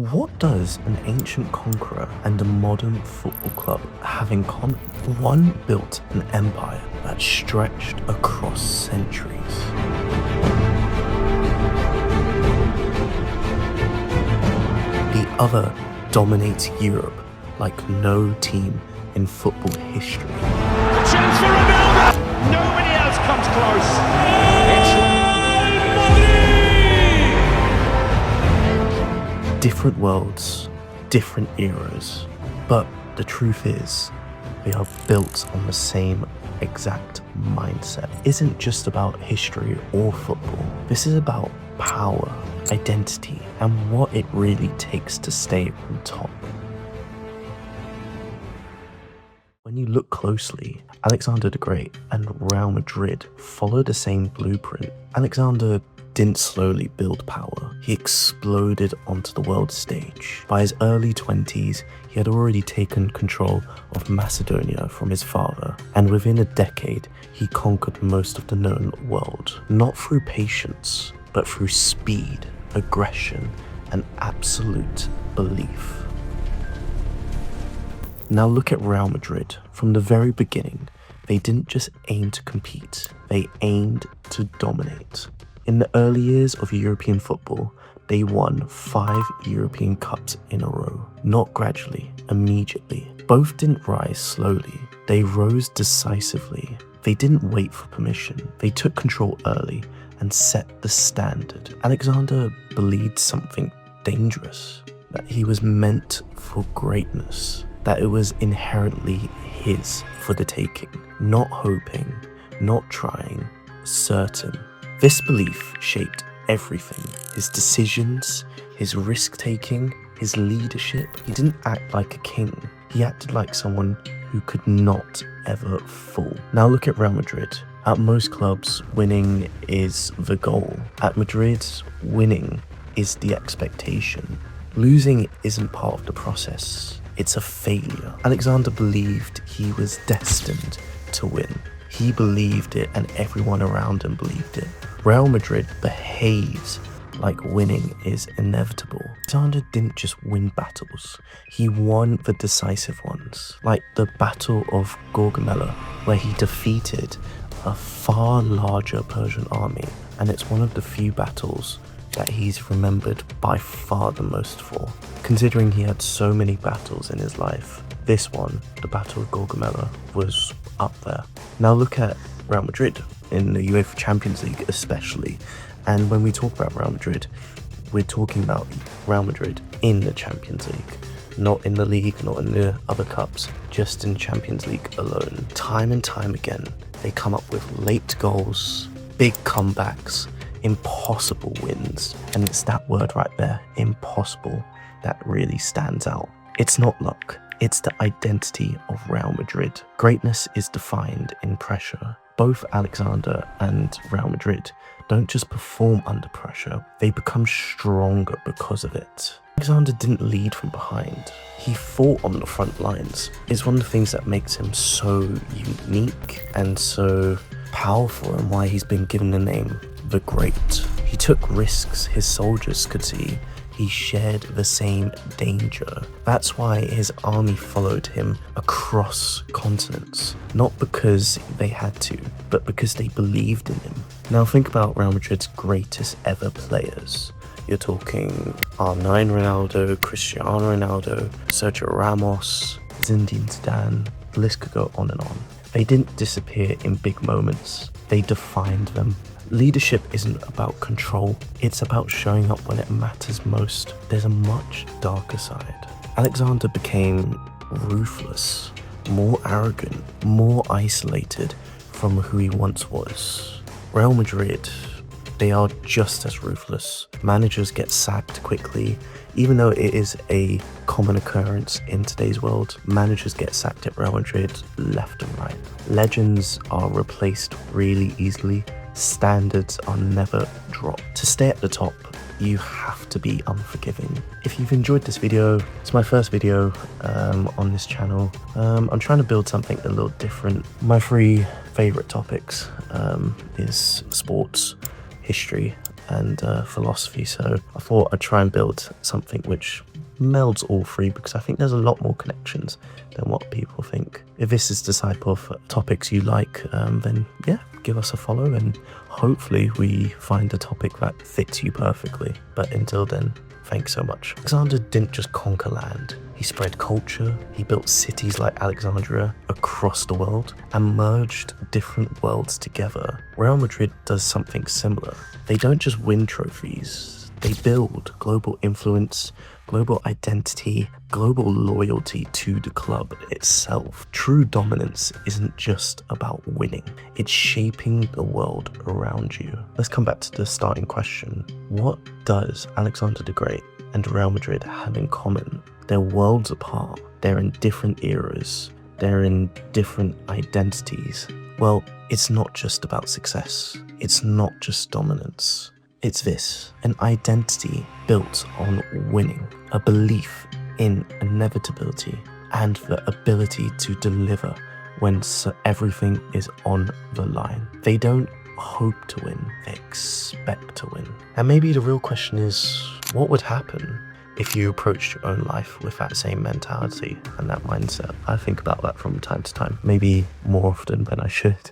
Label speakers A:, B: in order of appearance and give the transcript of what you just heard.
A: What does an ancient conqueror and a modern football club have in common? One built an empire that stretched across centuries. The other dominates Europe like no team in football history.
B: A chance for Ronaldo! Nobody else comes close. It's Real Madrid!
A: Different worlds, different eras, but the truth is, they are built on the same exact mindset. It isn't just about history or football. This is about power, identity, and what it really takes to stay on top. When you look closely, Alexander the Great and Real Madrid follow the same blueprint. Alexander didn't slowly build power, he exploded onto the world stage. By his early 20s, he had already taken control of Macedonia from his father, and within a decade, he conquered most of the known world. Not through patience, but through speed, aggression, and absolute belief. Now look at Real Madrid. From the very beginning, they didn't just aim to compete, they aimed to dominate. In the early years of European football, they won 5 European Cups in a row. Not gradually, immediately. Both didn't rise slowly, they rose decisively. They didn't wait for permission, they took control early and set the standard. Alexander believed something dangerous, that he was meant for greatness, that it was inherently his for the taking, not hoping, not trying, certain. This belief shaped everything, his decisions, his risk-taking, his leadership. He didn't act like a king, he acted like someone who could not ever fall. Now look at Real Madrid. At most clubs, winning is the goal. At Madrid, winning is the expectation. Losing isn't part of the process, it's a failure. Alexander believed he was destined to win. He believed it and everyone around him believed it. Real Madrid behaves like winning is inevitable. Alexander didn't just win battles, he won the decisive ones, like the Battle of Gaugamela, where he defeated a far larger Persian army, and it's one of the few battles that he's remembered by far the most for. Considering he had so many battles in his life, this one, the Battle of Gaugamela, was up there. Now look at Real Madrid in the UEFA Champions League especially, and when we talk about Real Madrid, we're talking about Real Madrid in the Champions League, not in the league, not in the other cups, just in Champions League alone. Time and time again, they come up with late goals, big comebacks, impossible wins, and it's that word right there, impossible, that really stands out. It's not luck, it's the identity of Real Madrid. Greatness is defined in pressure. Both Alexander and Real Madrid don't just perform under pressure, they become stronger because of it. Alexander didn't lead from behind, he fought on the front lines. It's one of the things that makes him so unique and so powerful, and why he's been given the name the Great. He took risks his soldiers could see. He shared the same danger. That's why his army followed him across continents. Not because they had to, but because they believed in him. Now think about Real Madrid's greatest ever players. You're talking R9 Ronaldo, Cristiano Ronaldo, Sergio Ramos, Zinedine Zidane, the list could go on and on. They didn't disappear in big moments, they defined them. Leadership isn't about control, it's about showing up when it matters most. There's a much darker side. Alexander became ruthless, more arrogant, more isolated from who he once was. Real Madrid, they are just as ruthless. Managers get sacked quickly. Even though it is a common occurrence in today's world, managers get sacked at Real Madrid left and right. Legends are replaced really easily. Standards are never dropped. To stay at the top, you have to be unforgiving. If you've enjoyed this video, it's my first video on this channel. I'm trying to build something a little different. My 3 favorite topics is sports, history, and philosophy, so I thought I'd try and build something which melds all three because I think there's a lot more connections than what people think. If this is the type of topics you like, then yeah, give us a follow and hopefully we find a topic that fits you perfectly. But until then, thanks so much. Alexander didn't just conquer land. He spread culture, he built cities like Alexandria across the world and merged different worlds together. Real Madrid does something similar. They don't just win trophies, they build global influence, global identity, global loyalty to the club itself. True dominance isn't just about winning, it's shaping the world around you. Let's come back to the starting question. What does Alexander the Great and Real Madrid have in common? They're worlds apart, they're in different eras, they're in different identities. Well, it's not just about success, it's not just dominance. It's this, an identity built on winning, a belief in inevitability, and the ability to deliver when everything is on the line. They don't hope to win, they expect to win. And maybe the real question is, what would happen if you approached your own life with that same mentality and that mindset? I think about that from time to time, maybe more often than I should.